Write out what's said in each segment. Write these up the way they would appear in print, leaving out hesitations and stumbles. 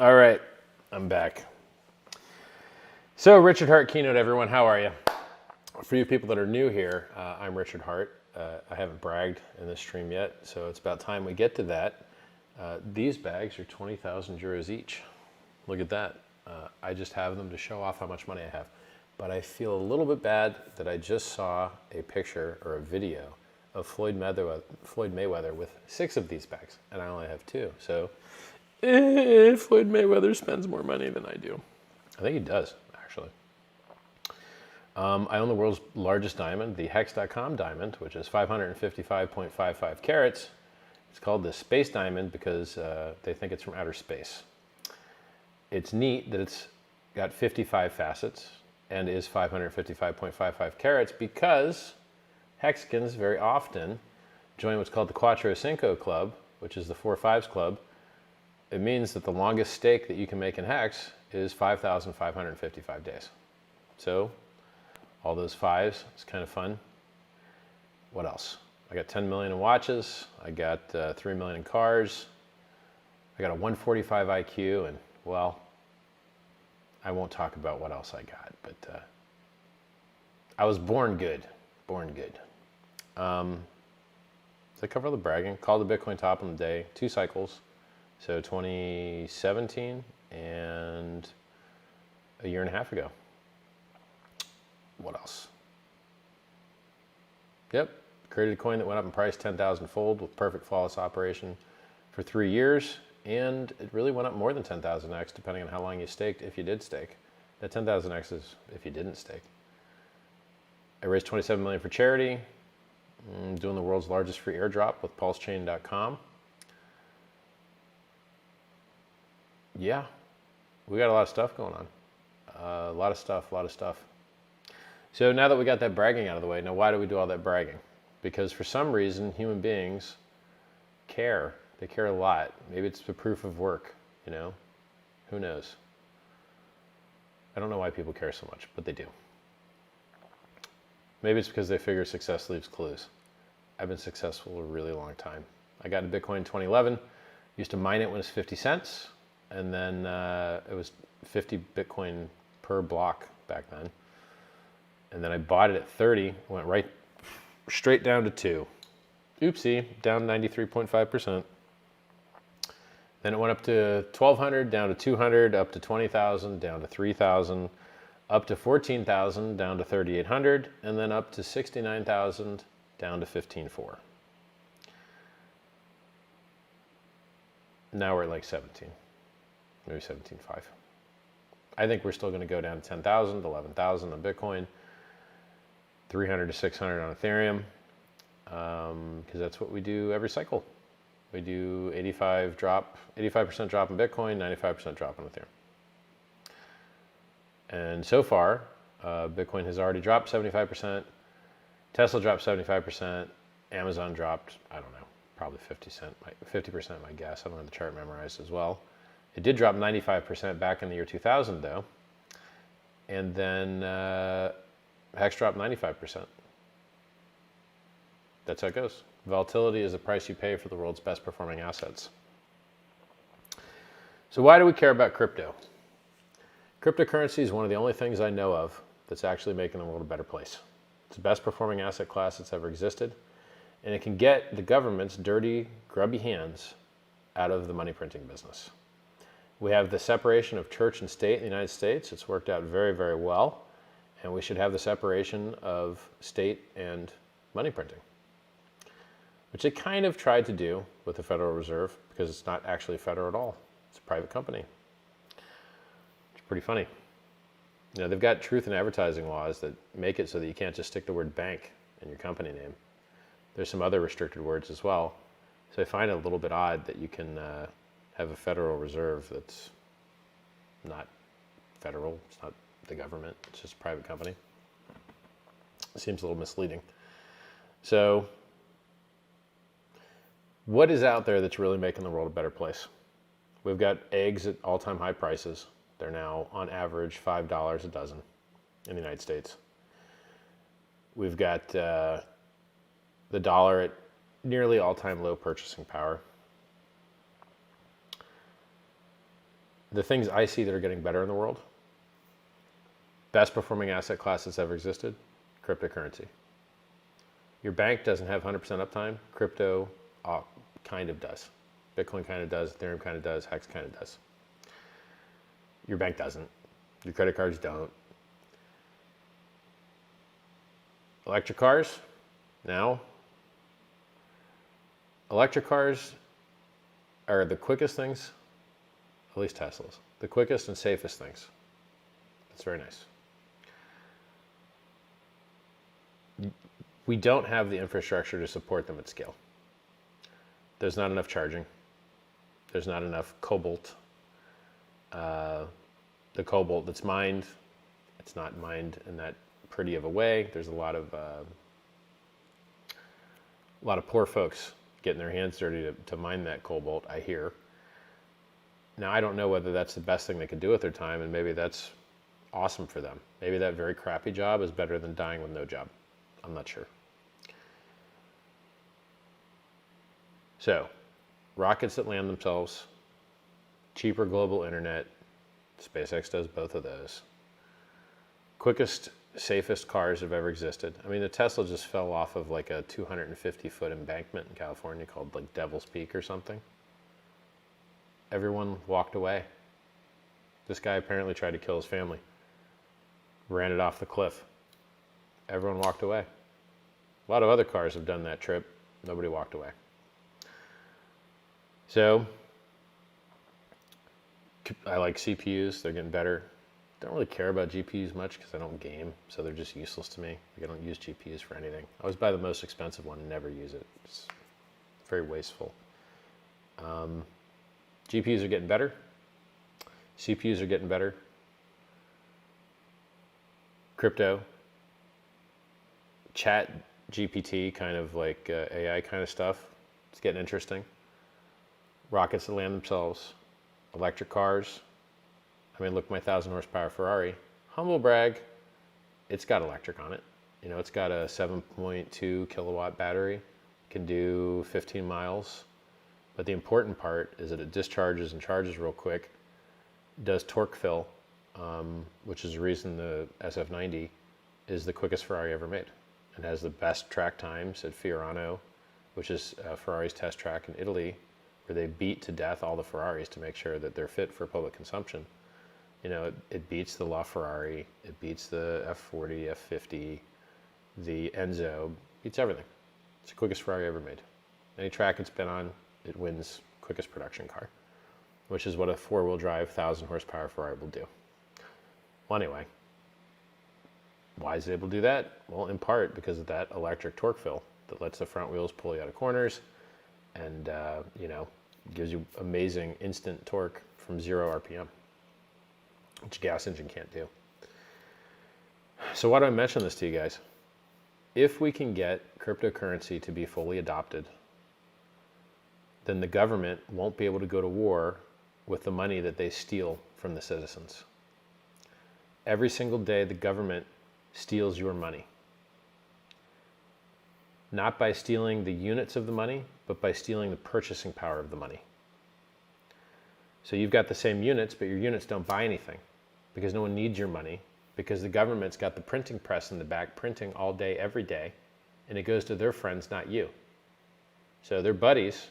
All right, I'm back. So, Richard Hart Keynote, everyone. How are you? For you people that are new here, I'm Richard Hart. I haven't bragged in this stream yet, so it's about time we get to that. These bags are 20,000 euros each. Look at that. I just have them to show off how much money I have. But I feel a little bit bad that I just saw a picture or a video of Floyd Mayweather with 6 of these bags, and I only have 2. So, Floyd Mayweather spends more money than I do. I think he does, actually. I own the world's largest diamond, the Hex.com diamond, which is 555.55 carats. It's called the Space Diamond because they think it's from outer space. It's neat that it's got 55 facets and is 555.55 carats because Hexicans very often join what's called the Quattro Cinco Club, which is the 4-5s club. It means that the longest stake that you can make in Hex is 5,555 days. So all those 5s, it's kind of fun. What else? I got 10 million in watches. I got 3 million in cars. I got a 145 IQ, and well, I won't talk about what else I got, but I was born good. Born good. Did I cover all the bragging? Called the Bitcoin top on the day, 2 cycles. So 2017 and a year and a half ago. What else? Yep, created a coin that went up in price 10,000 fold with perfect flawless operation for 3 years. And it really went up more than 10,000x depending on how long you staked, if you did stake. That 10,000x is if you didn't stake. I raised 27 million for charity. I'm doing the world's largest free airdrop with pulsechain.com. Yeah, we got a lot of stuff going on. A lot of stuff. So now that we got that bragging out of the way, now why do we do all that bragging? Because for some reason, human beings care. They care a lot. Maybe it's the proof of work, you know? Who knows? I don't know why people care so much, but they do. Maybe it's because they figure success leaves clues. I've been successful a really long time. I got into Bitcoin in 2011. Used to mine it when it was 50 cents. And then it was 50 Bitcoin per block back then. And then I bought it at 30, went right straight down to 2. Oopsie, down 93.5%. Then it went up to 1,200, down to 200, up to 20,000, down to 3,000, up to 14,000, down to 3,800, and then up to 69,000, down to 15.4. Now we're at like 17. Maybe 17.5. I think we're still going to go down to 10,000, 11,000 on Bitcoin, 300 to 600 on Ethereum, because that's what we do every cycle. We do 85% drop in Bitcoin, 95% drop on Ethereum. And so far, Bitcoin has already dropped 75%, Tesla dropped 75%, Amazon dropped, I don't know, probably 50% my guess. I don't have the chart memorized as well. It did drop 95% back in the year 2000, though. And then Hex dropped 95%. That's how it goes. Volatility is the price you pay for the world's best performing assets. So why do we care about crypto? Cryptocurrency is one of the only things I know of that's actually making the world a better place. It's the best performing asset class that's ever existed. And it can get the government's dirty, grubby hands out of the money printing business. We have the separation of church and state in the United States. It's worked out very, very well. And we should have the separation of state and money printing, which they kind of tried to do with the Federal Reserve because it's not actually federal at all. It's a private company. It's pretty funny. You know, they've got truth in advertising laws that make it so that you can't just stick the word bank in your company name. There's some other restricted words as well. So I find it a little bit odd that you can have a Federal Reserve that's not federal. It's not the government. It's just a private company. It seems a little misleading. So what is out there that's really making the world a better place? We've got eggs at all-time high prices. They're now on average $5 a dozen in the United States. We've got the dollar at nearly all-time low purchasing power. the things I see that are getting better in the world, best performing asset class that's ever existed, cryptocurrency. Your bank doesn't have 100% uptime. Crypto kind of does. Bitcoin kind of does. Ethereum kind of does. Hex kind of does. Your bank doesn't. Your credit cards don't. Electric cars, now. Electric cars are the quickest things, at least Teslas, the quickest and safest things. It's very nice. We don't have the infrastructure to support them at scale. There's not enough charging. There's not enough cobalt. The cobalt that's mined, it's not mined in that pretty of a way. There's a lot of poor folks getting their hands dirty to mine that cobalt, I hear. Now, I don't know whether that's the best thing they could do with their time, and maybe that's awesome for them. Maybe that very crappy job is better than dying with no job. I'm not sure. So, rockets that land themselves, cheaper global internet, SpaceX does both of those. Quickest, safest cars have ever existed. I mean, the Tesla just fell off of like a 250-foot embankment in California called like Devil's Peak or something. Everyone walked away. This guy apparently tried to kill his family. Ran it off the cliff. Everyone walked away. A lot of other cars have done that trip. Nobody walked away. So, I like CPUs. They're getting better. Don't really care about GPUs much because I don't game, so they're just useless to me. Like, I don't use GPUs for anything. I always buy the most expensive one and never use it. It's very wasteful. GPUs are getting better. CPUs are getting better. Crypto. Chat GPT, kind of like AI kind of stuff. It's getting interesting. Rockets that land themselves. Electric cars. I mean, look at my 1,000 horsepower Ferrari. Humble brag, it's got electric on it. You know, it's got a 7.2 kilowatt battery. Can do 15 miles. But the important part is that it discharges and charges real quick. Does torque fill, which is the reason the SF90 is the quickest Ferrari ever made. It has the best track times at Fiorano, which is Ferrari's test track in Italy, where they beat to death all the Ferraris to make sure that they're fit for public consumption. You know, it beats the LaFerrari, it beats the F40, F50, the Enzo, beats everything. It's the quickest Ferrari ever made. Any track it's been on, it wins quickest production car, which is what a four-wheel drive 1,000 horsepower Ferrari will do. Well, anyway, why is it able to do that? Well, in part because of that electric torque fill that lets the front wheels pull you out of corners and, you know, gives you amazing instant torque from 0 RPM, which a gas engine can't do. So why do I mention this to you guys? If we can get cryptocurrency to be fully adopted, then the government won't be able to go to war with the money that they steal from the citizens. Every single day, the government steals your money. Not by stealing the units of the money, but by stealing the purchasing power of the money. So you've got the same units, but your units don't buy anything because no one needs your money, because the government's got the printing press in the back printing all day, every day, and it goes to their friends, not you. So their buddies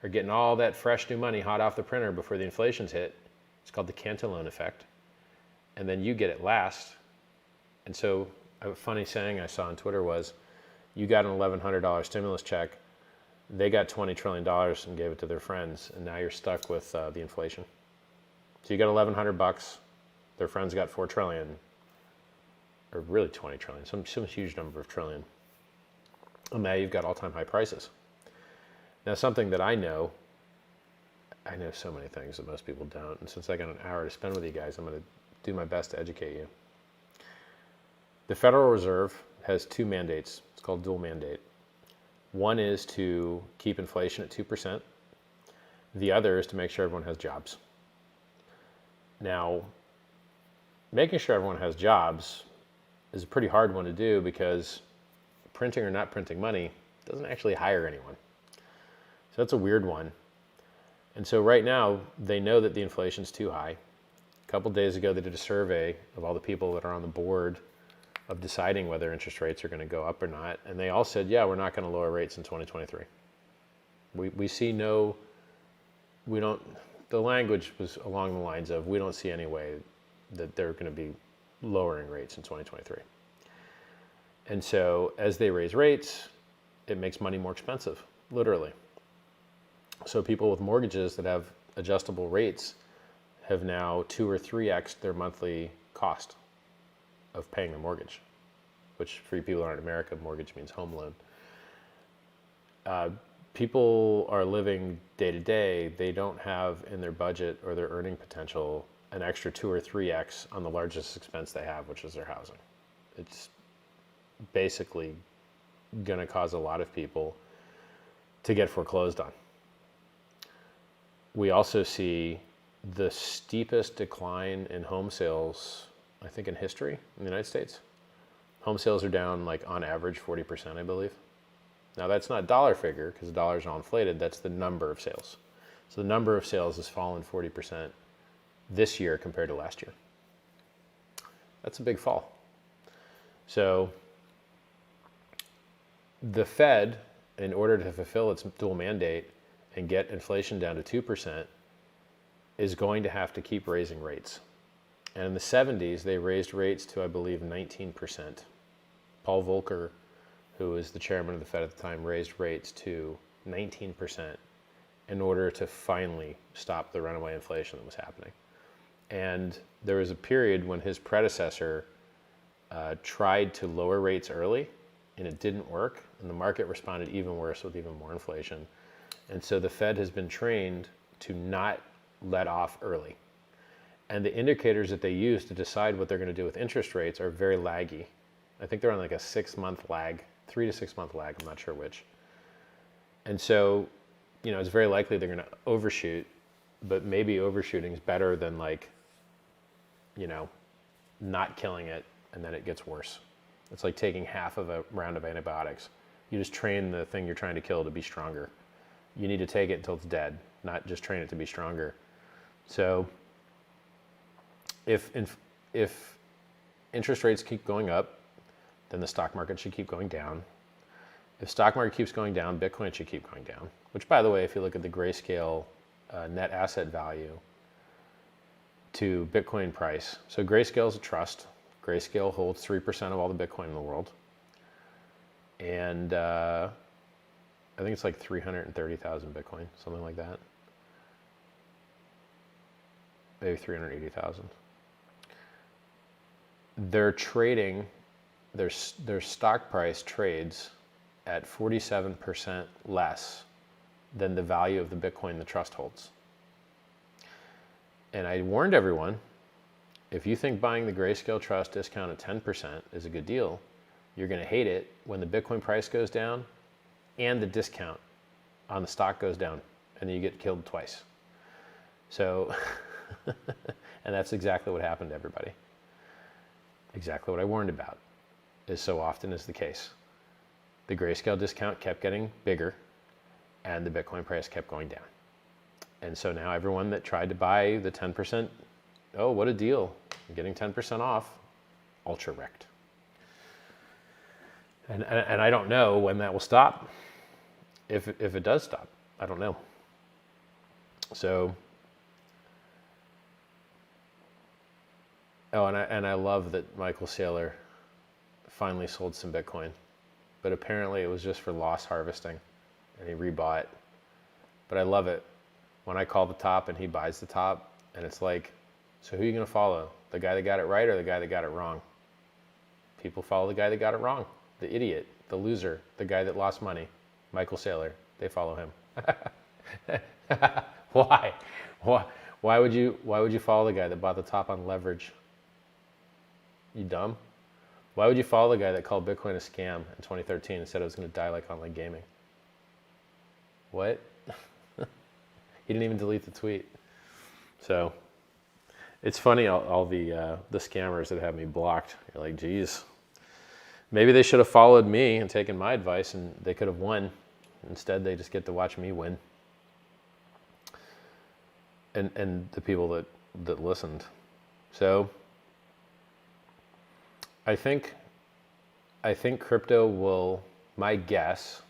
are getting all that fresh new money hot off the printer before the inflation's hit. It's called the Cantillon effect. And then you get it last. And so a funny saying I saw on Twitter was, you got an $1,100 stimulus check, they got $20 trillion and gave it to their friends, and now you're stuck with the inflation. So you got $1,100, their friends got $4 trillion, or really 20 trillion, some huge number of trillion. And now you've got all-time high prices. Now, something that I know so many things that most people don't, and since I got an hour to spend with you guys, I'm going to do my best to educate you. The Federal Reserve has two mandates. It's called dual mandate. One is to keep inflation at 2%. The other is to make sure everyone has jobs. Now, making sure everyone has jobs is a pretty hard one to do because printing or not printing money doesn't actually hire anyone. So that's a weird one. And so right now, they know that the inflation's too high. A couple days ago, they did a survey of all the people that are on the board of deciding whether interest rates are going to go up or not. And they all said, yeah, we're not going to lower rates in 2023. We see no, we don't, the language was along the lines of, we don't see any way that they're going to be lowering rates in 2023. And so as they raise rates, it makes money more expensive, literally. So people with mortgages that have adjustable rates have now 2 or 3x their monthly cost of paying their mortgage, which for you people who aren't in America, mortgage means home loan. People are living day to day. They don't have in their budget or their earning potential an extra 2 or 3x on the largest expense they have, which is their housing. It's basically going to cause a lot of people to get foreclosed on. We also see the steepest decline in home sales, I think, in history in the United States. Home sales are down, like, on average 40%, I believe. Now, that's not dollar figure because the dollars are all inflated. That's the number of sales. So the number of sales has fallen 40% this year compared to last year. That's a big fall. So the Fed, in order to fulfill its dual mandate and get inflation down to 2%, is going to have to keep raising rates. And in the 70s, they raised rates to, I believe, 19%. Paul Volcker, who was the chairman of the Fed at the time, raised rates to 19% in order to finally stop the runaway inflation that was happening. And there was a period when his predecessor tried to lower rates early, and it didn't work, and the market responded even worse with even more inflation. And so the Fed has been trained to not let off early. And the indicators that they use to decide what they're going to do with interest rates are very laggy. I think they're on like a 6-month lag, 3 to 6 month lag, I'm not sure which. And so, you know, it's very likely they're going to overshoot, but maybe overshooting is better than, like, you know, not killing it and then it gets worse. It's like taking half of a round of antibiotics. You just train the thing you're trying to kill to be stronger. You need to take it until it's dead, not just train it to be stronger. So if interest rates keep going up, then the stock market should keep going down. If stock market keeps going down, Bitcoin should keep going down, which, by the way, if you look at the Grayscale net asset value to Bitcoin price, so Grayscale is a trust. Grayscale holds 3% of all the Bitcoin in the world. And I think it's like 330,000 Bitcoin, something like that. Maybe 380,000. They're trading, their stock price trades at 47% less than the value of the Bitcoin the trust holds. And I warned everyone, if you think buying the Grayscale Trust discount at 10% is a good deal, you're going to hate it when the Bitcoin price goes down and the discount on the stock goes down, and then you get killed twice. So, and that's exactly what happened to everybody. Exactly what I warned about, is so often is the case. The Grayscale discount kept getting bigger, and the Bitcoin price kept going down. And so now everyone that tried to buy the 10%, oh, what a deal, I'm getting 10% off, ultra wrecked. And I don't know when that will stop. If it does stop, I don't know. So, oh, and I love that Michael Saylor finally sold some Bitcoin, but apparently it was just for loss harvesting, and he rebought. But I love it when I call the top and he buys the top, and it's like, so who are you going to follow? The guy that got it right or the guy that got it wrong? People follow the guy that got it wrong. The idiot, the loser, the guy that lost money, Michael Saylor. They follow him. Why? Why would you follow the guy that bought the top on leverage? You dumb. Why would you follow the guy that called Bitcoin a scam in 2013 and said it was going to die like online gaming? What? He didn't even delete the tweet. So it's funny, all the scammers that have me blocked. You're like, geez, maybe they should have followed me and taken my advice, and they could have won. Instead, they just get to watch me win. and the people that listened. So I think crypto will, my guess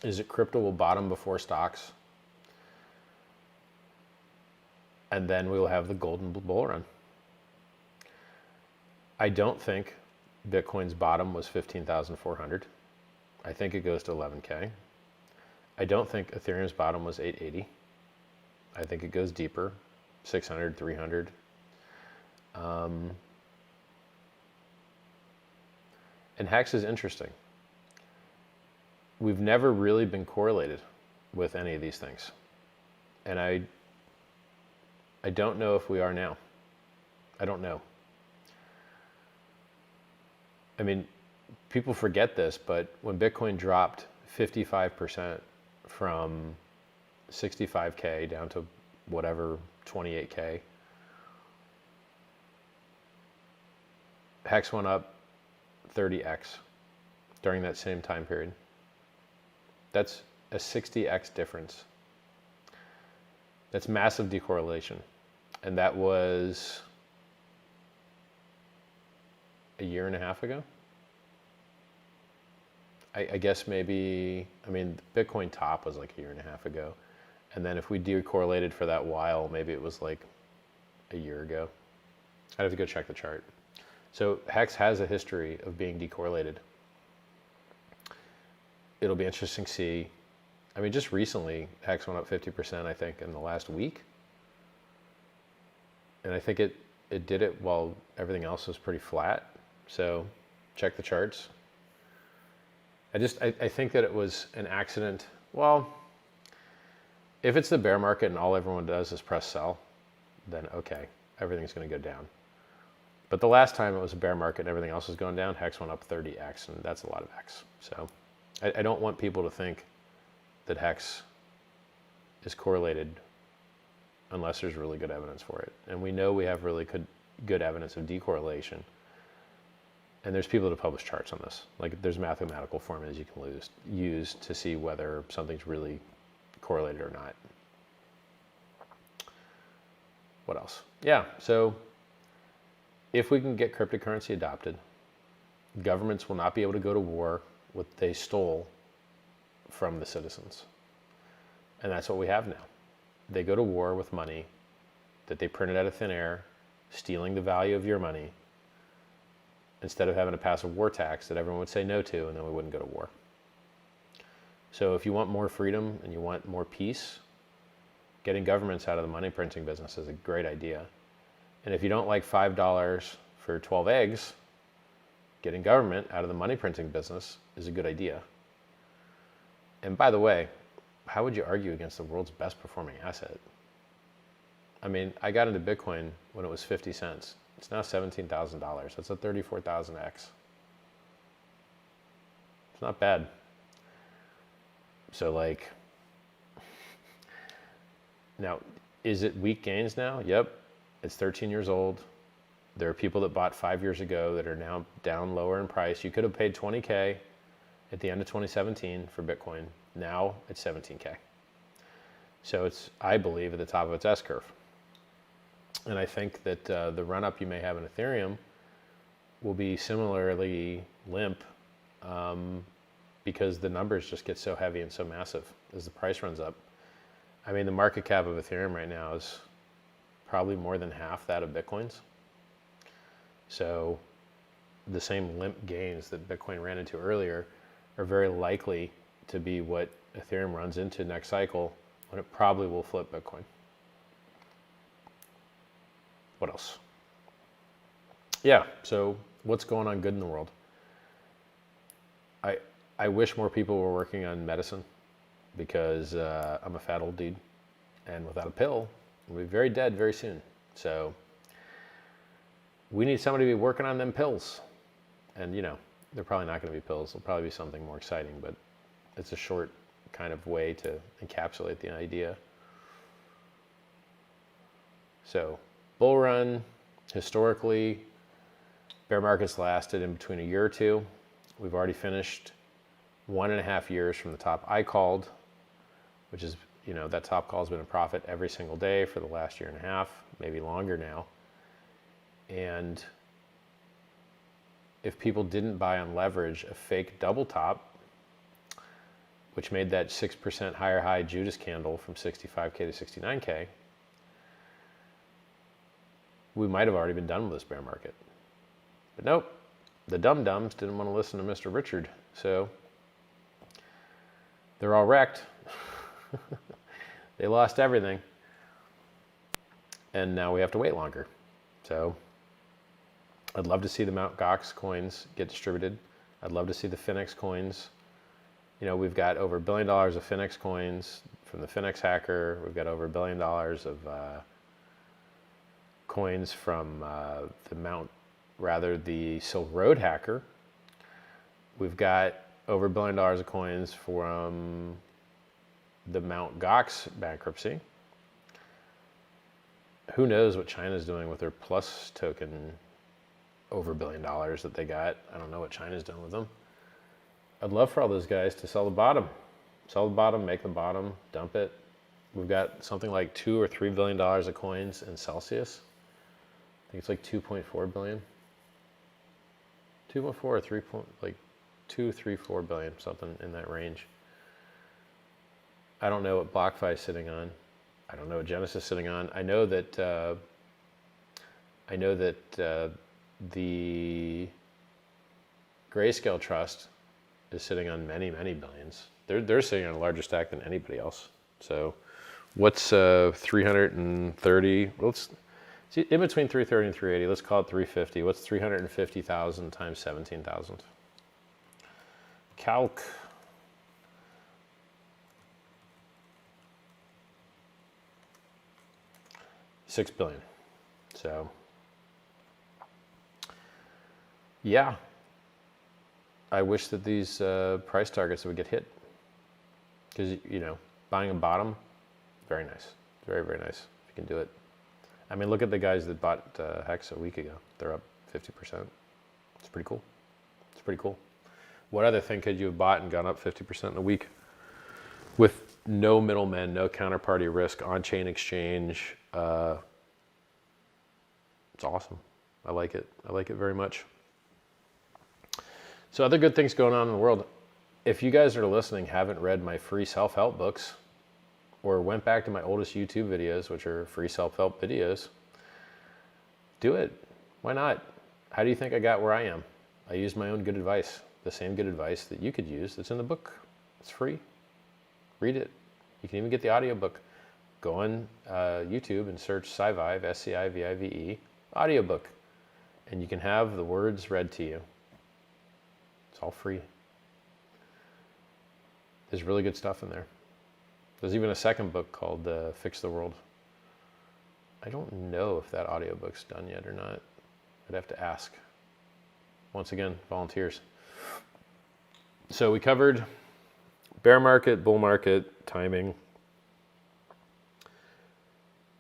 is that crypto will bottom before stocks, and then we will have the golden bull run. I don't think Bitcoin's bottom was 15,400. I think it goes to 11K. I don't think Ethereum's bottom was 880. I think it goes deeper, 600, 300. And Hex is interesting. We've never really been correlated with any of these things. And I don't know if we are now. I don't know. I mean, people forget this, but when Bitcoin dropped 55% from 65K down to whatever, 28K, Hex went up 30x during that same time period. That's a 60x difference. That's massive decorrelation. And that was a year and a half ago. I guess maybe, I mean, Bitcoin top was like a year and a half ago. And then if we decorrelated for that while, maybe it was like a year ago. I'd have to go check the chart. So Hex has a history of being decorrelated. It'll be interesting to see. I mean, just recently, Hex went up 50%, I think, in the last week. And I think it did it while everything else was pretty flat. So check the charts. I think that it was an accident. Well, if it's the bear market and all everyone does is press sell, then okay, everything's going to go down. But the last time it was a bear market and everything else was going down, Hex went up 30x, and that's a lot of X. So I don't want people to think that Hex is correlated unless there's really good evidence for it. And we know we have really good evidence of decorrelation. And there's people that publish charts on this. Like, there's mathematical formulas you can use to see whether something's really correlated or not. What else? Yeah, so if we can get cryptocurrency adopted, governments will not be able to go to war with what they stole from the citizens. And that's what we have now. They go to war with money that they printed out of thin air, stealing the value of your money, instead of having to pass a war tax that everyone would say no to, and then we wouldn't go to war. So if you want more freedom and you want more peace, getting governments out of the money printing business is a great idea. And if you don't like $5 for 12 eggs, getting government out of the money printing business is a good idea. And by the way, how would you argue against the world's best performing asset? I mean, I got into Bitcoin when it was 50 cents. It's now $17,000. That's a 34,000x. It's not bad. So like, now, is it weak gains now? Yep. It's 13 years old. There are people that bought 5 years ago that are now down lower in price. You could have paid 20K at the end of 2017 for Bitcoin. Now it's 17K. So it's, I believe, at the top of its S-curve. And I think that the run-up you may have in Ethereum will be similarly limp because the numbers just get so heavy and so massive as the price runs up. I mean, the market cap of Ethereum right now is probably more than half that of Bitcoin's. So the same limp gains that Bitcoin ran into earlier are very likely to be what Ethereum runs into next cycle, when it probably will flip Bitcoin. What else? Yeah, so what's going on good in the world? I wish more people were working on medicine, because I'm a fat old dude, and without a pill, I'll be very dead very soon. So we need somebody to be working on them pills. And you know, they're probably not going to be pills. They'll probably be something more exciting, but it's a short kind of way to encapsulate the idea. So bull run, historically, bear markets lasted in between a year or two. We've already finished 1.5 years from the top I called, which is, you know, that top call has been a profit every single day for the last year and a half, maybe longer now. And if people didn't buy on leverage a fake double top, which made that 6% higher high Judas candle from 65K to 69K, we might have already been done with this bear market. But nope, the dum-dums didn't want to listen to Mr. Richard, so they're all wrecked. They lost everything. And now we have to wait longer. So I'd love to see the Mt. Gox coins get distributed. I'd love to see the Finex coins. You know, we've got over $1 billion of Finex coins from the Finex hacker. We've got over $1 billion of coins from the Silk Road hacker. We've got over $1 billion of coins from the Mt. Gox bankruptcy. Who knows what China's doing with their Plus token, over $1 billion that they got. I don't know what China's doing with them. I'd love for all those guys to sell the bottom. Sell the bottom, make the bottom, dump it. We've got something like $2 or $3 billion of coins in Celsius. I think it's like 2.4 billion. 2.4 or 3. Like 2, 3, 4 billion, something in that range. I don't know what BlockFi is sitting on. I don't know what Genesis is sitting on. I know that the Grayscale Trust is sitting on many, many billions. They're sitting on a larger stack than anybody else. So what's 330? Let's see, in between 330 and 380. Let's call it 350. What's 350,000 times 17,000? Calc. $6 billion. So yeah, I wish that these price targets would get hit, because, you know, buying a bottom, very nice, very, very nice if you can do it. I mean, look at the guys that bought Hex a week ago. They're up 50%. It's pretty cool. It's pretty cool. What other thing could you have bought and gone up 50% in a week with no middlemen, no counterparty risk, on-chain exchange? It's awesome. I like it. I like it very much. So other good things going on in the world. If you guys are listening, haven't read my free self-help books, or went back to my oldest YouTube videos, which are free self-help videos, do it. Why not? How do you think I got where I am? I used my own good advice, the same good advice that you could use that's in the book. It's free. Read it. You can even get the audiobook. Go on YouTube and search Scivive, S-C-I-V-I-V-E, audiobook, and you can have the words read to you. It's all free. There's really good stuff in there. There's even a second book called Fix the World. I don't know if that audiobook's done yet or not. I'd have to ask. Once again, volunteers. So we covered bear market, bull market, timing.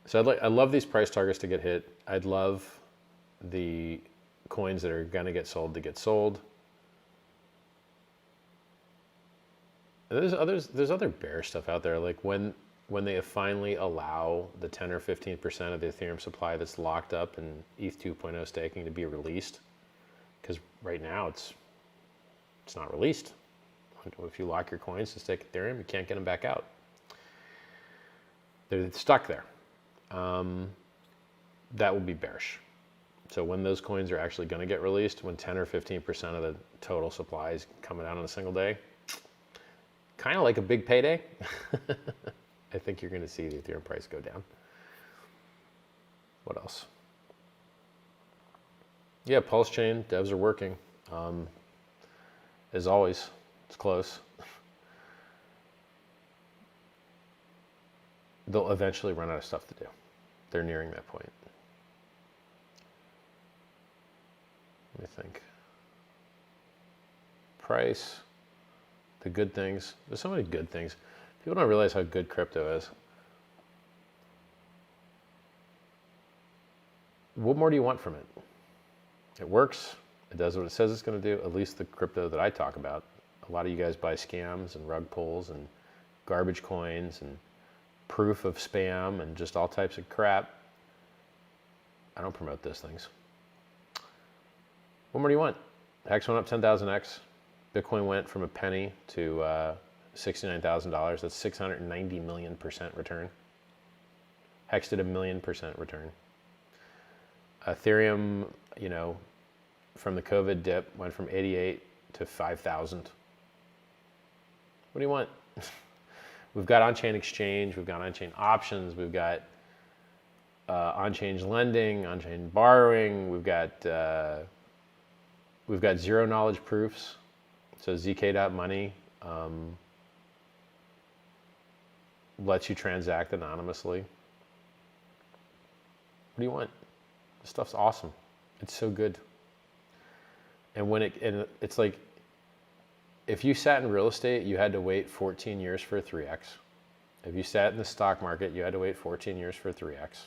So I love these price targets to get hit. I'd love the coins that are going to get sold to get sold. There's other bear stuff out there, like when they finally allow the 10 or 15% of the Ethereum supply that's locked up in ETH 2.0 staking to be released, because right now it's not released. If you lock your coins to stake Ethereum, you can't get them back out. They're stuck there. That will be bearish. So when those coins are actually going to get released, when 10 or 15% of the total supply is coming out on a single day, kind of like a big payday, I think you're going to see the Ethereum price go down. What else? Yeah, Pulse Chain, devs are working. As always, it's close. They'll eventually run out of stuff to do. They're nearing that point. Let me think. Price, the good things. There's so many good things. People don't realize how good crypto is. What more do you want from it? It works. It does what it says it's going to do, at least the crypto that I talk about. A lot of you guys buy scams and rug pulls and garbage coins and proof of spam and just all types of crap. I don't promote those things. What more do you want? Hex went up 10,000x. Bitcoin went from a penny to $69,000. That's 690 million% return. Hex did 1,000,000% return. Ethereum, from the COVID dip, went from 88 to 5,000. What do you want? We've got on-chain exchange, we've got on-chain options, we've got on-chain lending, on-chain borrowing, we've got zero knowledge proofs. So zk.money lets you transact anonymously. What do you want? This stuff's awesome. It's so good. And it's like, if you sat in real estate, you had to wait 14 years for a 3x. If you sat in the stock market, you had to wait 14 years for a 3x.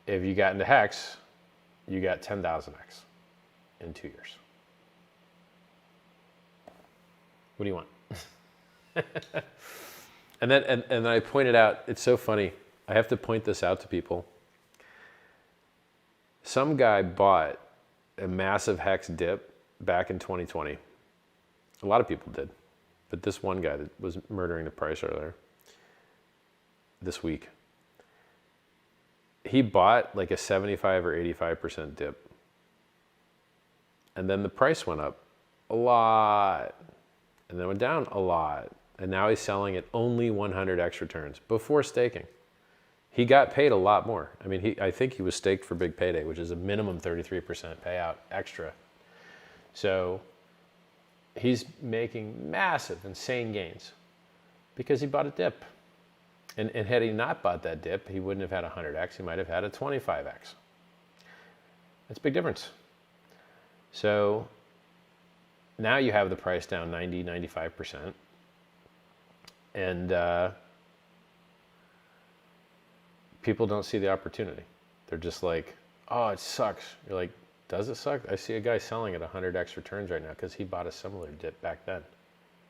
If you got into Hex, you got 10,000x in 2 years. What do you want? And then I pointed out, it's so funny. I have to point this out to people. Some guy bought a massive Hex dip back in 2020. A lot of people did. But this one guy that was murdering the price earlier, this week, he bought like a 75 or 85% dip. And then the price went up a lot. And then it went down a lot. And now he's selling at only 100x returns before staking. He got paid a lot more. I mean, I think he was staked for big payday, which is a minimum 33% payout extra. So he's making massive, insane gains because he bought a dip. And had he not bought that dip, he wouldn't have had 100x. He might have had a 25x. That's a big difference. So now you have the price down 90, 95%. And people don't see the opportunity. They're just like, oh, it sucks. You're like, does it suck? I see a guy selling at 100x returns right now because he bought a similar dip back then.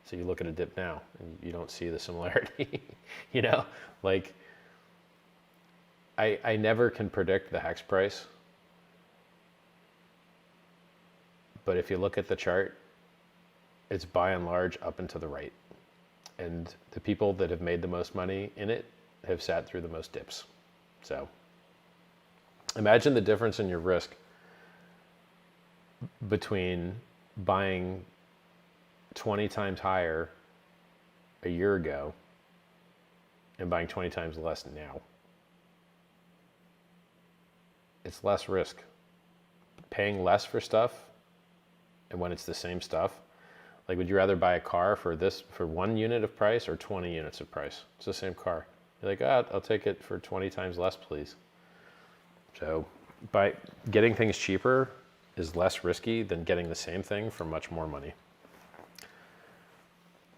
So you look at a dip now and you don't see the similarity. Like I never can predict the Hex price. But if you look at the chart, it's by and large up and to the right. And the people that have made the most money in it have sat through the most dips. So imagine the difference in your risk between buying 20 times higher a year ago and buying 20 times less now. It's less risk. Paying less for stuff, and when it's the same stuff, like, would you rather buy a car for 1 unit of price or 20 units of price? It's the same car. You're like, I'll take it for 20 times less, please. So by getting things cheaper is less risky than getting the same thing for much more money.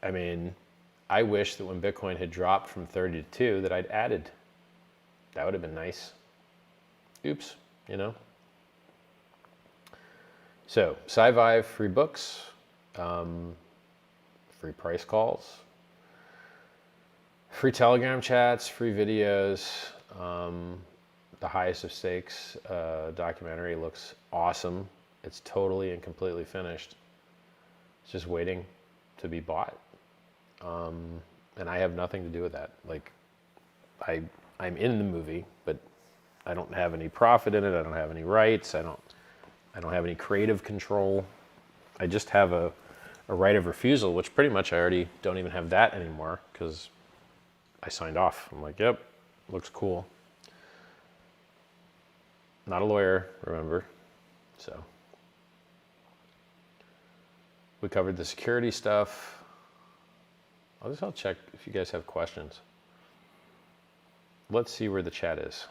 I mean, I wish that when Bitcoin had dropped from 30 to 2 that I'd added. That would have been nice. Oops, So, SciVive, free books, free price calls, free Telegram chats, free videos. The Highest of Stakes documentary looks awesome. It's totally and completely finished. It's just waiting to be bought. And I have nothing to do with that. Like, I'm in the movie, but I don't have any profit in it. I don't have any rights. I don't have any creative control. I just have a right of refusal, which pretty much I already don't even have that anymore because I signed off. I'm like, yep, looks cool. Not a lawyer, remember. So we covered the security stuff. I'll check if you guys have questions. Let's see where the chat is.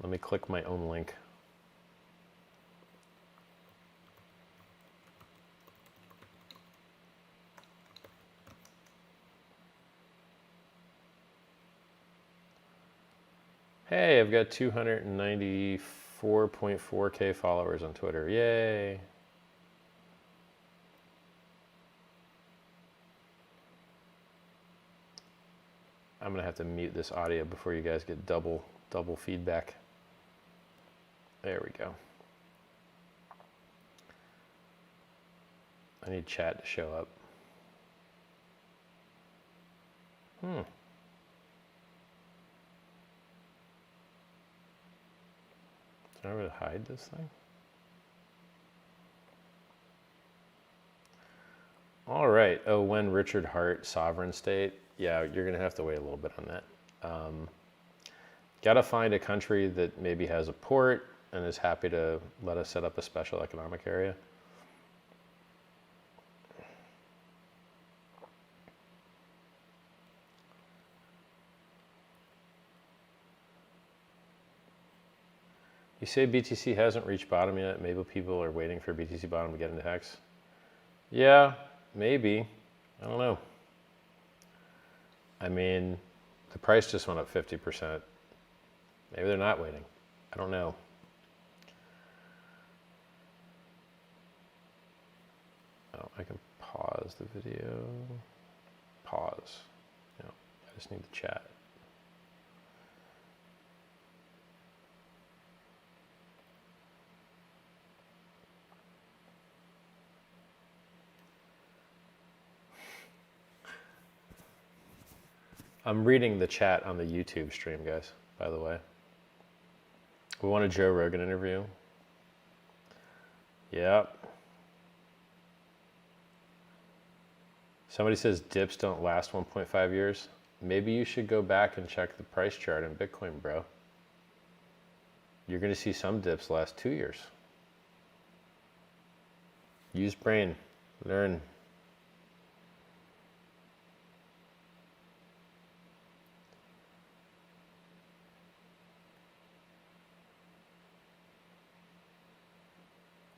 Let me click my own link. Hey, I've got 294.4K followers on Twitter. Yay. I'm gonna have to mute this audio before you guys get double feedback. There we go. I need chat to show up. Did I really hide this thing? All right. Oh, when Richard Hart, sovereign state. Yeah, you're going to have to wait a little bit on that. Got to find a country that maybe has a port and is happy to let us set up a special economic area. You say BTC hasn't reached bottom yet. Maybe people are waiting for BTC bottom to get into Hex. Yeah, maybe. I don't know. I mean, the price just went up 50%. Maybe they're not waiting. I don't know. Oh, I can pause the video. Pause. No, I just need the chat. I'm reading the chat on the YouTube stream, guys, by the way. We want a Joe Rogan interview. Yep. Somebody says dips don't last 1.5 years. Maybe you should go back and check the price chart in Bitcoin, bro. You're going to see some dips last 2 years. Use brain. Learn.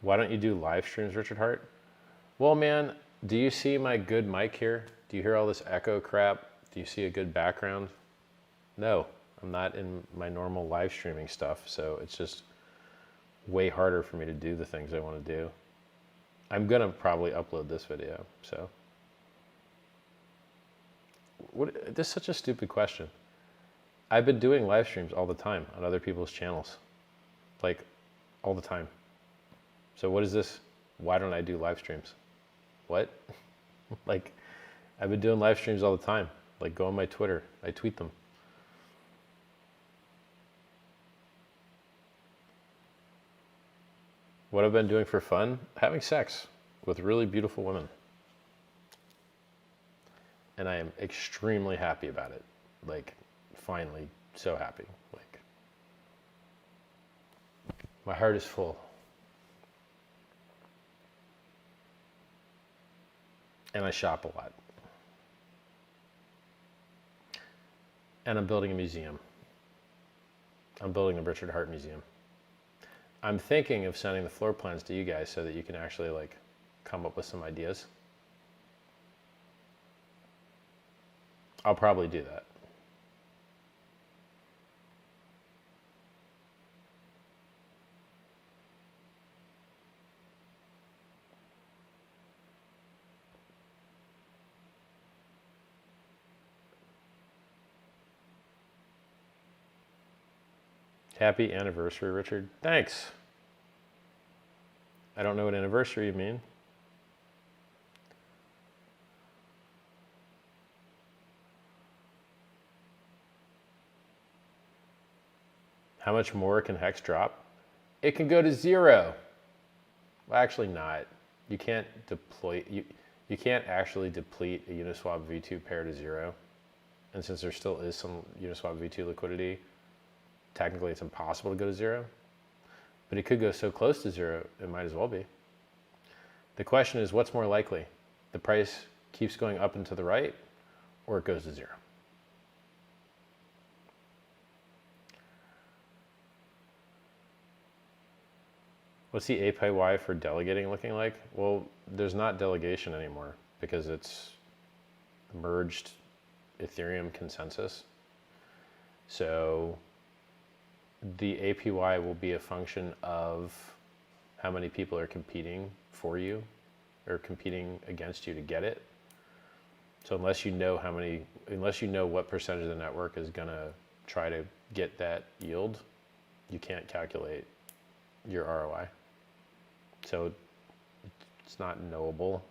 Why don't you do live streams, Richard Hart? Well, man, do you see my good mic here? Do you hear all this echo crap? Do you see a good background? No, I'm not in my normal live streaming stuff, so it's just way harder for me to do the things I want to do. I'm gonna probably upload this video, so. This is such a stupid question. I've been doing live streams all the time on other people's channels, like all the time. So what is this? Why don't I do live streams? What? Like, I've been doing live streams all the time. Like, go on my Twitter. I tweet them. What I've been doing for fun? Having sex with really beautiful women. And I am extremely happy about it. Like, finally, so happy. Like, my heart is full. And I shop a lot. And I'm building a museum. I'm building the Richard Hart Museum. I'm thinking of sending the floor plans to you guys so that you can actually like come up with some ideas. I'll probably do that. Happy anniversary, Richard. Thanks. I don't know what anniversary you mean. How much more can Hex drop? It can go to 0. Well, actually not. You can't deploy, you can't actually deplete a Uniswap V2 pair to 0. And since there still is some Uniswap V2 liquidity, technically it's impossible to go to 0, but it could go so close to 0, it might as well be. The question is, what's more likely? The price keeps going up and to the right, or it goes to 0? What's the APY for delegating looking like? Well, there's not delegation anymore because it's merged Ethereum consensus. So the APY will be a function of how many people are competing for you or competing against you to get it. So unless you know what percentage of the network is gonna try to get that yield, you can't calculate your ROI. So it's not knowable.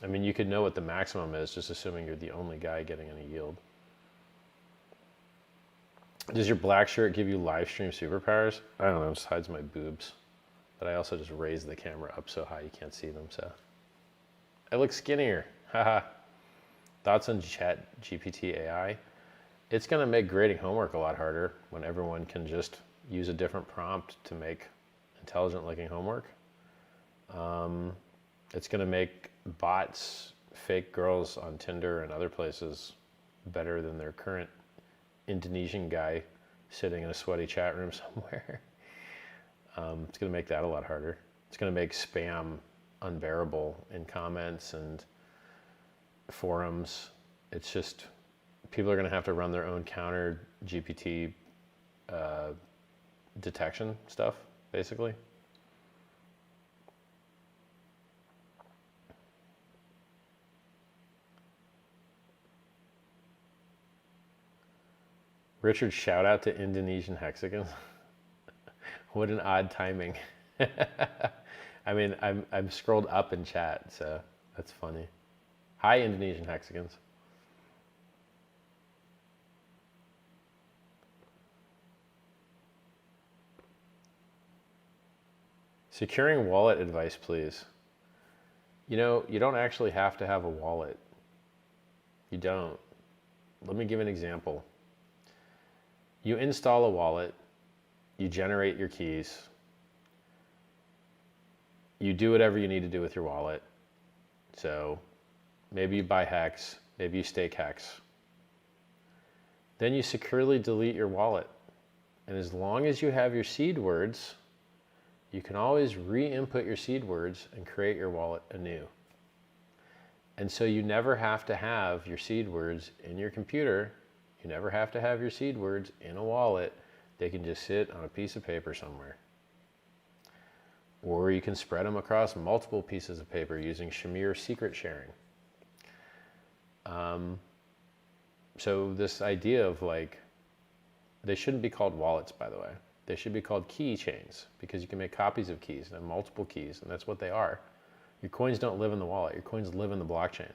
I mean, you could know what the maximum is, just assuming you're the only guy getting any yield. Does your black shirt give you live stream superpowers? I don't know, it just hides my boobs. But I also just raise the camera up so high you can't see them, so. I look skinnier, haha. Thoughts on Chat GPT AI? It's gonna make grading homework a lot harder when everyone can just use a different prompt to make intelligent looking homework. It's gonna make bots, fake girls on Tinder and other places better than their current Indonesian guy sitting in a sweaty chat room somewhere. It's going to make that a lot harder. It's going to make spam unbearable in comments and forums. It's just, people are going to have to run their own counter GPT detection stuff, basically. Richard, shout out to Indonesian hexagons. What an odd timing. I mean, I'm scrolled up in chat, so that's funny. Hi, Indonesian hexagons. Securing wallet advice, please. You know, you don't actually have to have a wallet. You don't. Let me give an example. You install a wallet, you generate your keys, you do whatever you need to do with your wallet. So maybe you buy Hex, maybe you stake Hex. Then you securely delete your wallet. And as long as you have your seed words, you can always re-input your seed words and create your wallet anew. And so you never have to have your seed words in your computer. You never have to have your seed words in a wallet. They can just sit on a piece of paper somewhere. Or you can spread them across multiple pieces of paper using Shamir secret sharing. So this idea of like, they shouldn't be called wallets, by the way. They should be called key chains, because you can make copies of keys and have multiple keys, and that's what they are. Your coins don't live in the wallet. Your coins live in the blockchain.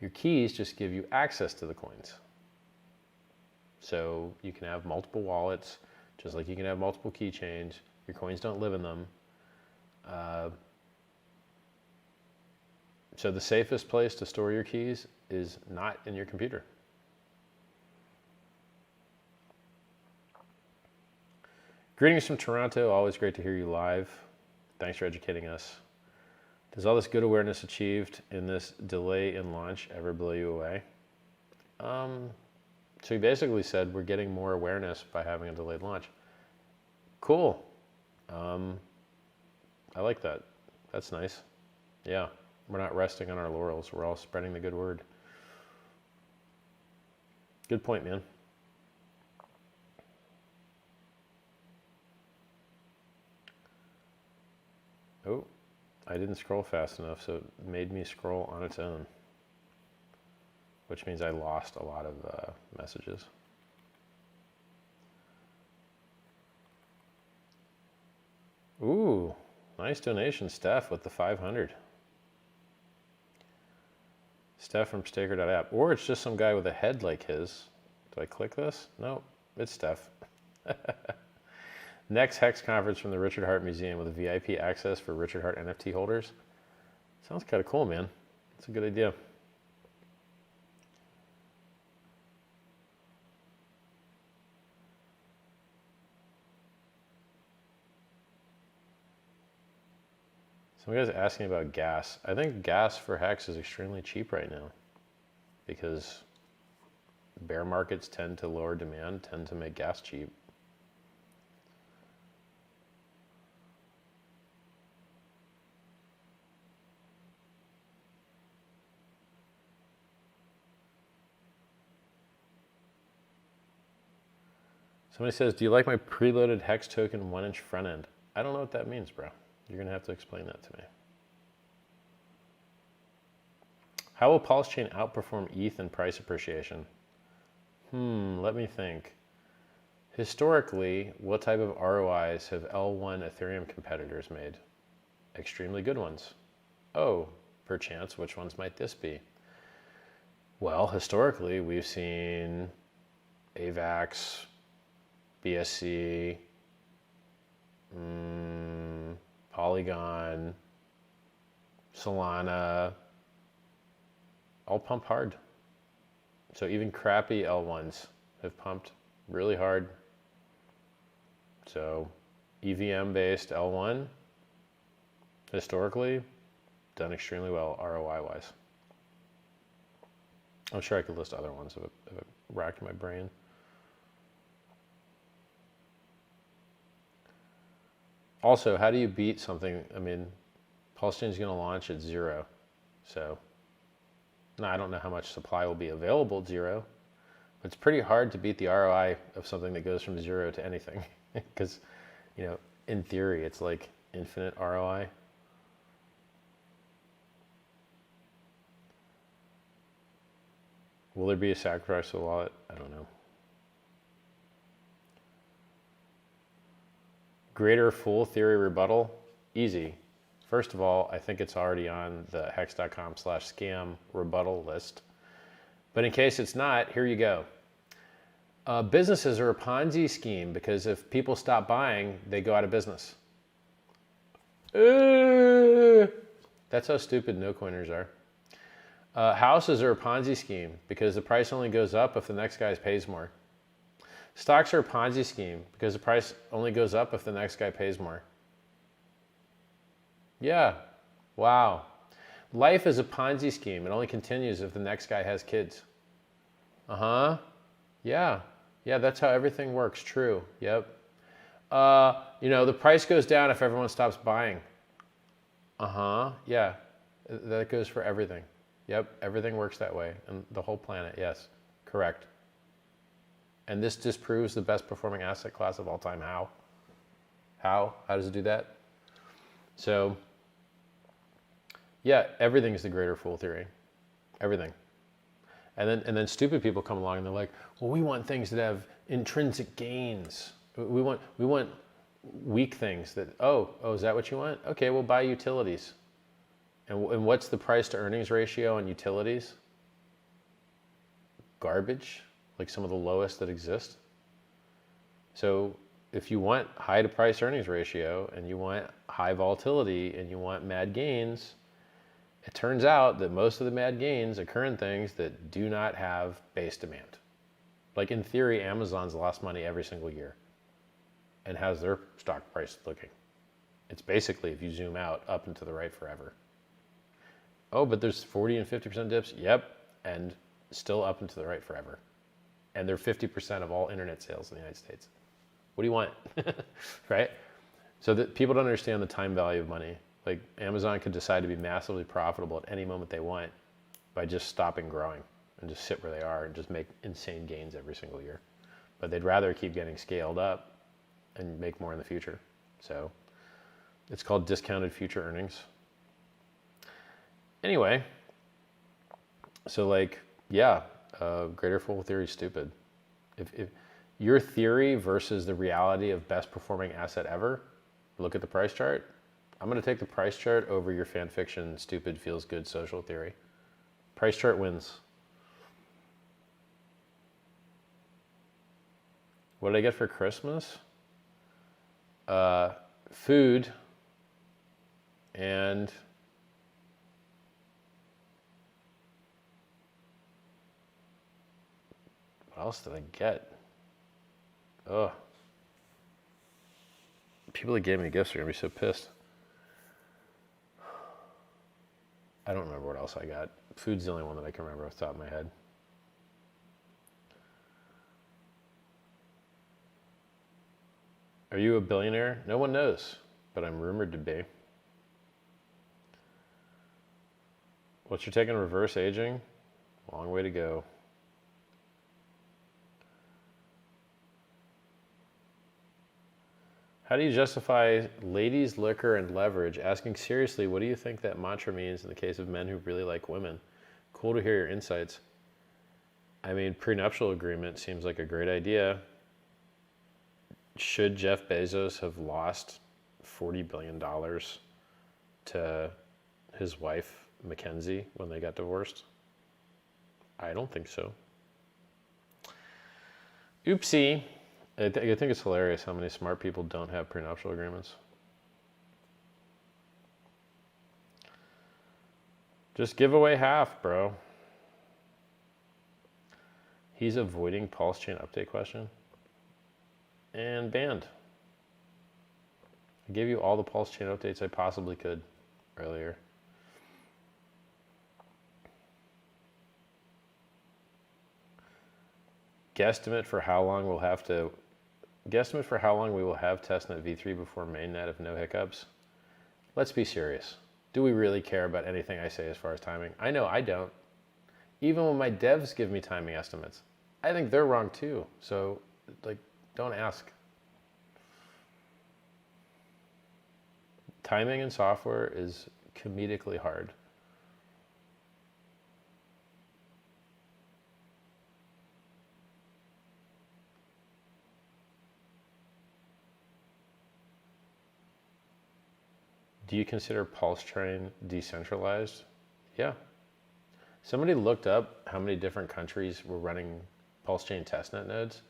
Your keys just give you access to the coins. So you can have multiple wallets, just like you can have multiple keychains. Your coins don't live in them. So the safest place to store your keys is not in your computer. Greetings from Toronto. Always great to hear you live. Thanks for educating us. Does all this good awareness achieved in this delay in launch ever blow you away? So he basically said we're getting more awareness by having a delayed launch. Cool. I like that. That's nice. Yeah, we're not resting on our laurels. We're all spreading the good word. Good point, man. Oh, I didn't scroll fast enough, so it made me scroll on its own, which means I lost a lot of messages. Ooh, nice donation, Steph, with the 500. Steph from Staker.app. Or it's just some guy with a head like his. Do I click this? No, it's Steph. Next Hex conference from the Richard Heart Museum with VIP access for Richard Heart NFT holders. Sounds kind of cool, man. It's a good idea. Some guy's asking about gas. I think gas for Hex is extremely cheap right now because bear markets tend to lower demand, tend to make gas cheap. Somebody says, do you like my preloaded Hex token 1-inch front end? I don't know what that means, bro. You're gonna have to explain that to me. How will Pulse Chain outperform ETH in price appreciation? Let me think. Historically, what type of ROIs have L1 Ethereum competitors made? Extremely good ones. Oh, perchance, which ones might this be? Well, historically, we've seen AVAX, BSC, Polygon, Solana, all pump hard. So even crappy L1s have pumped really hard. So EVM based L1, historically, done extremely well ROI wise. I'm sure I could list other ones if it racked my brain. Also, how do you beat something? I mean, Pulse Chain is going to launch at 0. So now I don't know how much supply will be available at 0. But it's pretty hard to beat the ROI of something that goes from 0 to anything. Because, you know, in theory, it's like infinite ROI. Will there be a sacrifice of the wallet? I don't know. Greater fool theory rebuttal? Easy. First of all, I think it's already on the hex.com/scam rebuttal list. But in case it's not, here you go. Businesses are a Ponzi scheme because if people stop buying, they go out of business. That's how stupid no-coiners are. Houses are a Ponzi scheme because the price only goes up if the next guy pays more. Stocks are a Ponzi scheme because the price only goes up if the next guy pays more. Yeah. Wow. Life is a Ponzi scheme. It only continues if the next guy has kids. Yeah. Yeah, that's how everything works. True. Yep. You know, the price goes down if everyone stops buying. Yeah. That goes for everything. Yep. Everything works that way. And the whole planet. Yes. Correct. And this disproves the best performing asset class of all time. How? How does it do that? So, yeah, everything is the greater fool theory. Everything. And then stupid people come along and they're like, well, we want things that have intrinsic gains. We want weak things that, oh, is that what you want? Okay, we'll buy utilities. And what's the price to earnings ratio on utilities? Garbage, like some of the lowest that exist. So if you want high to price earnings ratio and you want high volatility and you want mad gains, it turns out that most of the mad gains occur in things that do not have base demand. Like in theory, Amazon's lost money every single year. And how's their stock price looking? It's basically, if you zoom out, up and to the right forever. Oh, but there's 40 and 50% dips? Yep. And still up and to the right forever. And they're 50% of all internet sales in the United States. What do you want? Right? So that people don't understand the time value of money. Like Amazon could decide to be massively profitable at any moment they want by just stopping growing and just sit where they are and just make insane gains every single year. But they'd rather keep getting scaled up and make more in the future. So it's called discounted future earnings. Anyway, so like, yeah, greater fool theory is stupid. If your theory versus the reality of best performing asset ever, look at the price chart. I'm going to take the price chart over your fan fiction, stupid, feels good social theory. Price chart wins. What did I get for Christmas? Food and what else did I get? Oh, people that gave me gifts are going to be so pissed. I don't remember what else I got. Food's the only one that I can remember off the top of my head. Are you a billionaire? No one knows, but I'm rumored to be. What's your take on reverse aging? Long way to go. How do you justify ladies, liquor, and leverage? Asking seriously, what do you think that mantra means in the case of men who really like women? Cool to hear your insights. I mean, prenuptial agreement seems like a great idea. Should Jeff Bezos have lost $40 billion to his wife, Mackenzie, when they got divorced? I don't think so. Oopsie. I think it's hilarious how many smart people don't have prenuptial agreements. Just give away half, bro. He's avoiding pulse chain update question. And banned. I gave you all the pulse chain updates I possibly could earlier. Guesstimate for how long we will have testnet v3 before mainnet if no hiccups. Let's be serious. Do we really care about anything I say as far as timing? I know I don't. Even when my devs give me timing estimates, I think they're wrong too. So, like, don't ask. Timing in software is comedically hard. Do you consider Pulse Chain decentralized? Yeah. Somebody looked up how many different countries were running Pulse Chain testnet nodes,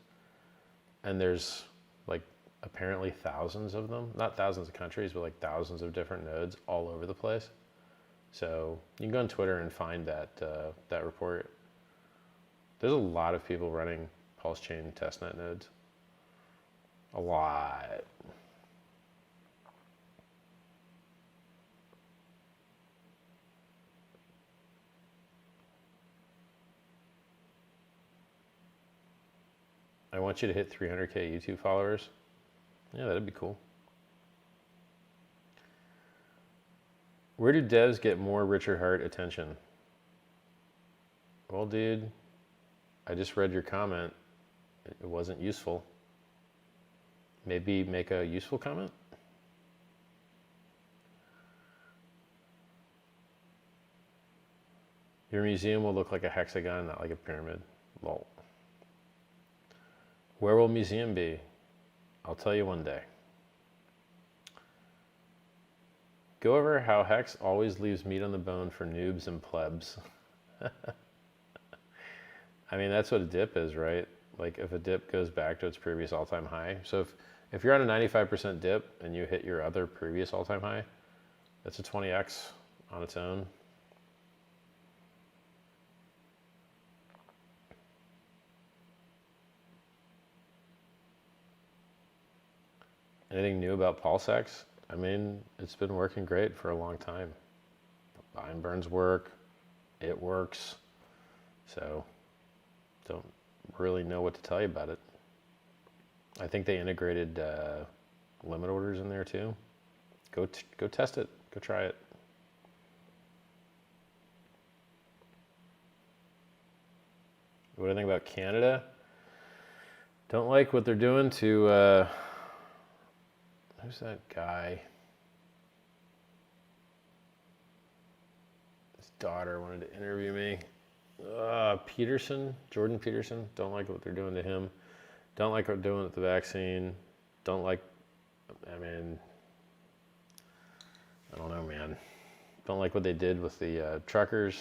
and there's like apparently thousands of them. Not thousands of countries, but like thousands of different nodes all over the place. So you can go on Twitter and find that that report. There's a lot of people running Pulse Chain testnet nodes. A lot. I want you to hit 300K YouTube followers. Yeah, that'd be cool. Where do devs get more Richard Heart attention? Well, dude, I just read your comment. It wasn't useful. Maybe make a useful comment? Your museum will look like a hexagon, not like a pyramid. Lol. Where will museum be? I'll tell you one day. Go over how Hex always leaves meat on the bone for noobs and plebs. I mean, that's what a dip is, right? Like if a dip goes back to its previous all-time high. So if you're on a 95% dip and you hit your other previous all-time high, that's a 20x on its own. Anything new about PulseX? I mean, it's been working great for a long time. Buy and burns work. It works. So, don't really know what to tell you about it. I think they integrated limit orders in there too. Go test it. Go try it. What do I think about Canada? Don't like what they're doing to... who's that guy? His daughter wanted to interview me. Peterson, Jordan Peterson. Don't like what they're doing to him. Don't like what they're doing with the vaccine. Don't like, I mean, I don't know, man. Don't like what they did with the truckers,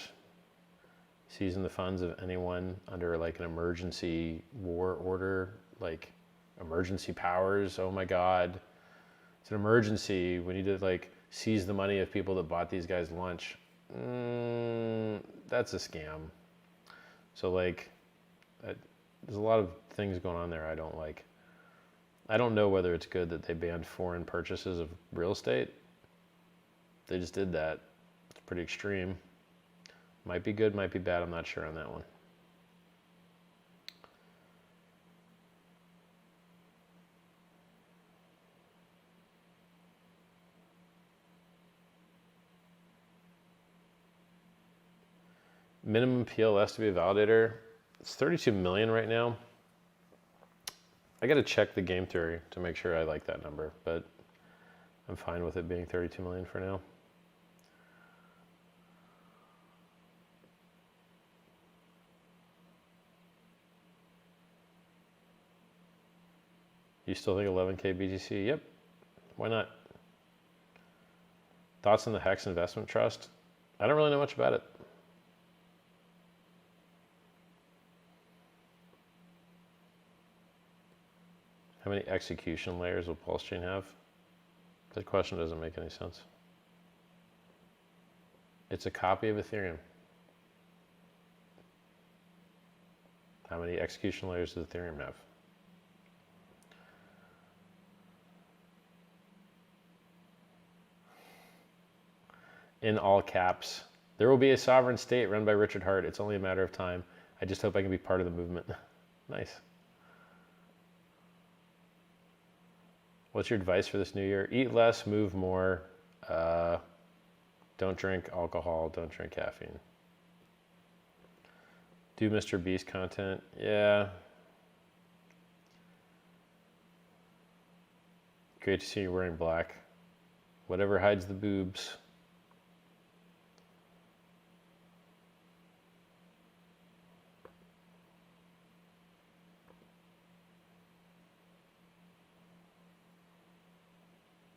seizing the funds of anyone under like an emergency war order, like emergency powers. Oh my God. It's an emergency. We need to like seize the money of people that bought these guys lunch. That's a scam. So like, there's a lot of things going on there I don't like. I don't know whether it's good that they banned foreign purchases of real estate. They just did that. It's pretty extreme. Might be good, might be bad. I'm not sure on that one. Minimum PLS to be a validator. It's 32 million right now. I got to check the game theory to make sure I like that number, but I'm fine with it being 32 million for now. You still think 11K BTC? Yep. Why not? Thoughts on the Hex Investment Trust? I don't really know much about it. How many execution layers will Pulse Chain have? That question doesn't make any sense. It's a copy of Ethereum. How many execution layers does Ethereum have? In all caps, there will be a sovereign state run by Richard Heart. It's only a matter of time. I just hope I can be part of the movement. Nice. What's your advice for this new year? Eat less, move more. Don't drink alcohol. Don't drink caffeine. Do Mr. Beast content. Yeah. Great to see you wearing black. Whatever hides the boobs.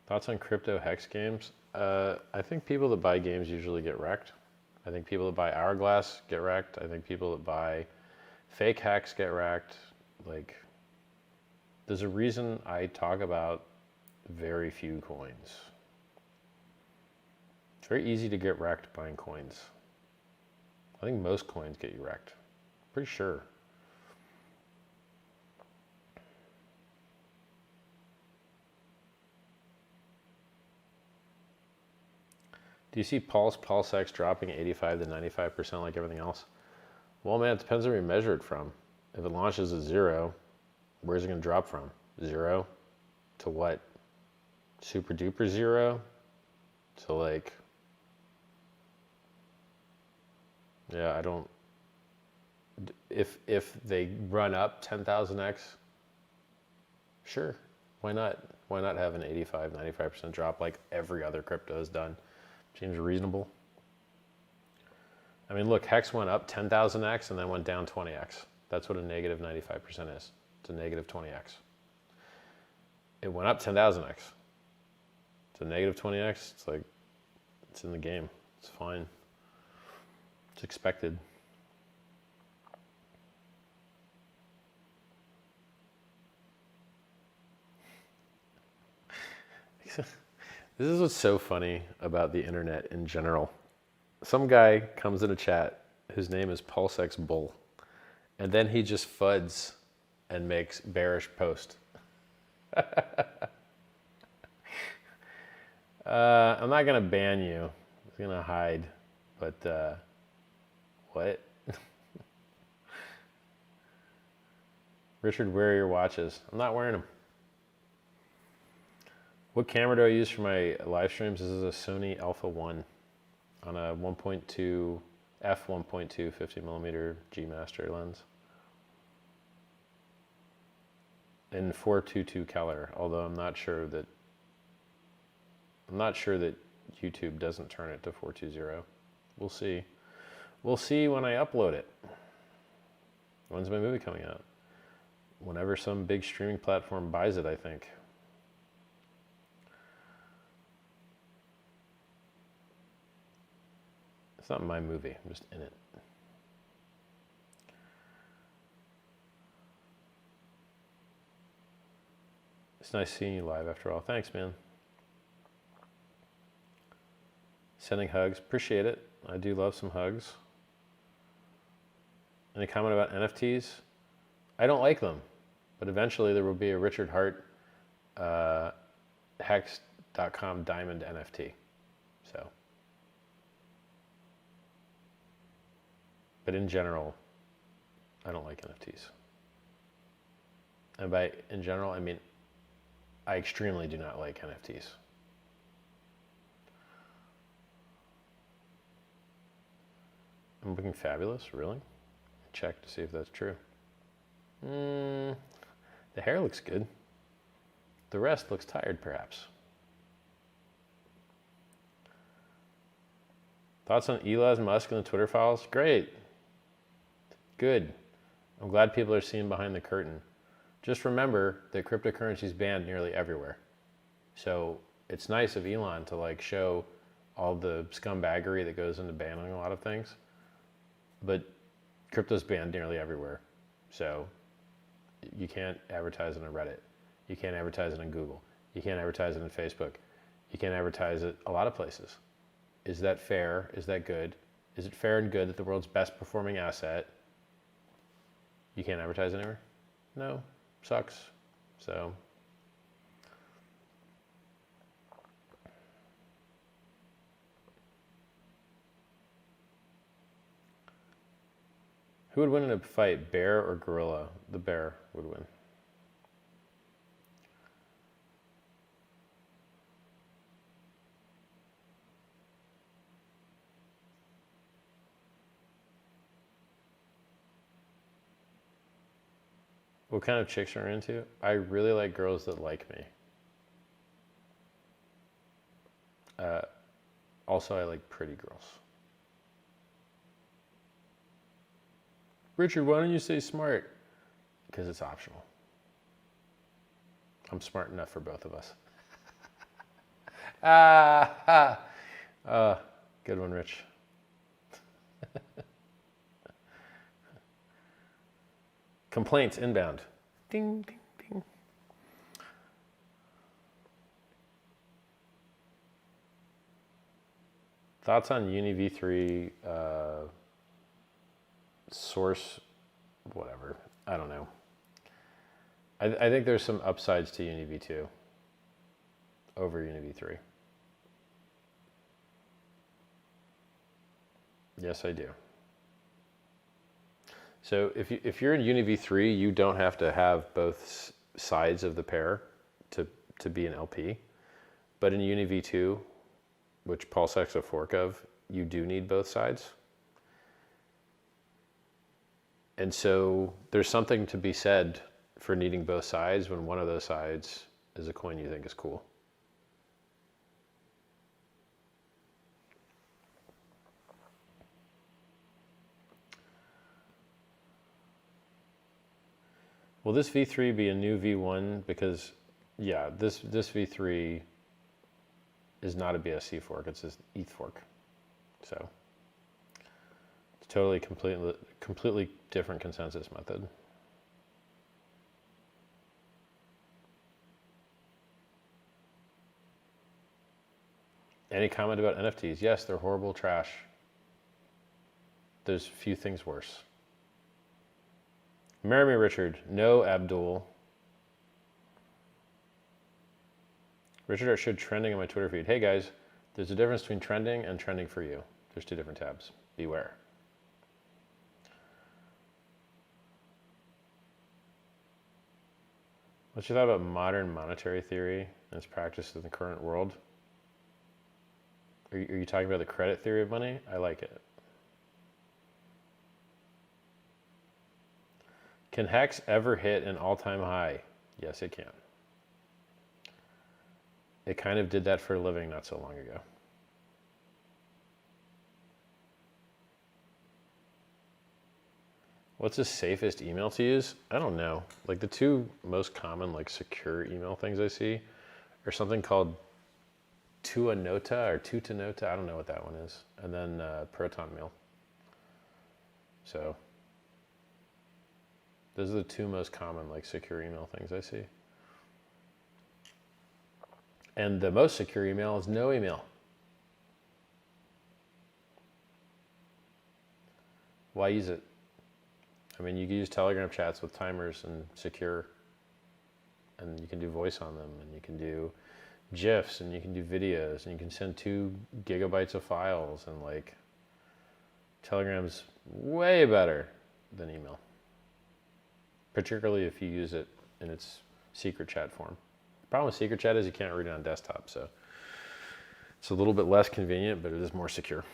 Thoughts on crypto hex games? I think people that buy games usually get wrecked. I think people that buy Hourglass get wrecked. I think people that buy fake hex get wrecked. Like, there's a reason I talk about very few coins. It's very easy to get wrecked buying coins. I think most coins get you wrecked. Pretty sure. Do you see PulseX dropping 85 to 95% like everything else? Well, man, it depends where you measure it from. If it launches at 0, where's it going to drop from? 0 to what? Super duper 0 to like, yeah, I don't, if they run up 10,000x, sure, why not? Why not have an 85, 95% drop like every other crypto has done? Seems reasonable. I mean, look, Hex went up 10,000x and then went down 20x. That's what a negative 95% is. It's a negative 20x. It went up 10,000x. It's a negative 20x. It's like, it's in the game. It's fine. It's expected. This is what's so funny about the internet in general. Some guy comes in a chat, his name is PulseX Bull, and then he just fuds and makes bearish post. I'm not gonna ban you. I'm gonna hide, but what? Richard, where are your watches? I'm not wearing them. What camera do I use for my live streams? This is a Sony Alpha 1 on a 1.2 f1.2 50mm G Master lens in 422 color. Although I'm not sure that YouTube doesn't turn it to 420. We'll see. We'll see when I upload it. When's my movie coming out? Whenever some big streaming platform buys it, I think. It's not my movie, I'm just in it. It's nice seeing you live after all. Thanks, man. Sending hugs, appreciate it. I do love some hugs. Any comment about NFTs? I don't like them, but eventually there will be a Richard Heart Hex.com diamond NFT. So. But in general, I don't like NFTs. And by in general, I mean, I extremely do not like NFTs. I'm looking fabulous, really? Check to see if that's true. The hair looks good. The rest looks tired, perhaps. Thoughts on Elon Musk and the Twitter files? Great. Good. I'm glad people are seeing behind the curtain. Just remember that cryptocurrency is banned nearly everywhere. So it's nice of Elon to like show all the scumbaggery that goes into banning a lot of things, but crypto's banned nearly everywhere. So you can't advertise it on Reddit. You can't advertise it on Google. You can't advertise it on Facebook. You can't advertise it a lot of places. Is that fair? Is that good? Is it fair and good that the world's best performing asset, you can't advertise anywhere? No, sucks. So who would win in a fight, bear or gorilla? The bear would win. What kind of chicks are into? I really like girls that like me. Also, I like pretty girls. Richard, why don't you say smart? Because it's optional. I'm smart enough for both of us. Good one, Rich. Complaints inbound. Ding, ding, ding. Thoughts on Uni v3 source, whatever. I don't know. I think there's some upsides to Uni v2 over Uni v3. Yes, I do. So if you're in Uni v3, you don't have to have both sides of the pair to be an LP. But in Uni v2, which PulseX a fork of, you do need both sides. And so there's something to be said for needing both sides when one of those sides is a coin you think is cool. Will this V3 be a new V1? Because, yeah, this V3 is not a BSC fork, it's an ETH fork. So it's totally completely different consensus method. Any comment about NFTs? Yes, they're horrible trash. There's few things worse. Marry me, Richard. No, Abdul. Richard showed trending on my Twitter feed. Hey guys, there's a difference between trending and trending for you. There's two different tabs. Beware. What's your thought about modern monetary theory and its practice in the current world? Are you talking about the credit theory of money? I like it. Can Hex ever hit an all-time high? Yes, it can. It kind of did that for a living not so long ago. What's the safest email to use? I don't know. Like the two most common like secure email things I see are something called Tuanota or Tutanota. I don't know what that one is. And then Proton Mail. So those are the two most common like secure email things I see. And the most secure email is no email. Why use it? I mean, you can use Telegram chats with timers and secure, and you can do voice on them, and you can do GIFs, and you can do videos, and you can send 2 gigabytes of files, and like, Telegram's way better than email. Particularly if you use it in its secret chat form. The problem with secret chat is you can't read it on desktop, so it's a little bit less convenient, but it is more secure.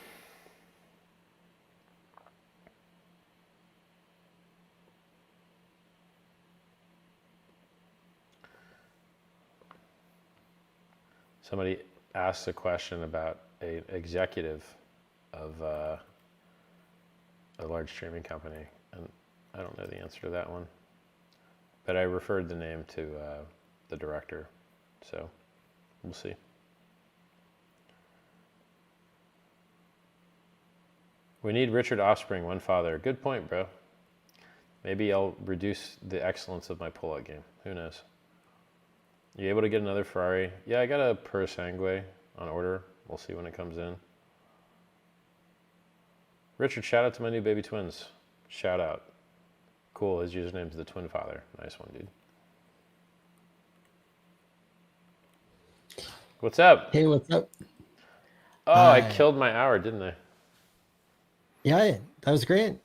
Somebody asked a question about an executive of a large streaming company, and I don't know the answer to that one. but I referred the name to the director, so we'll see. We need Richard Offspring, one father. Good point, bro. Maybe I'll reduce the excellence of my pull-out game. Who knows? You able to get another Ferrari? Yeah, I got a Purosangue on order. We'll see when it comes in. Richard, shout out to my new baby twins. Shout out. Cool, his username's the Twin Father. Nice one, dude. What's up? Hey, what's up? Oh, I killed my hour, didn't I? Yeah, that was great.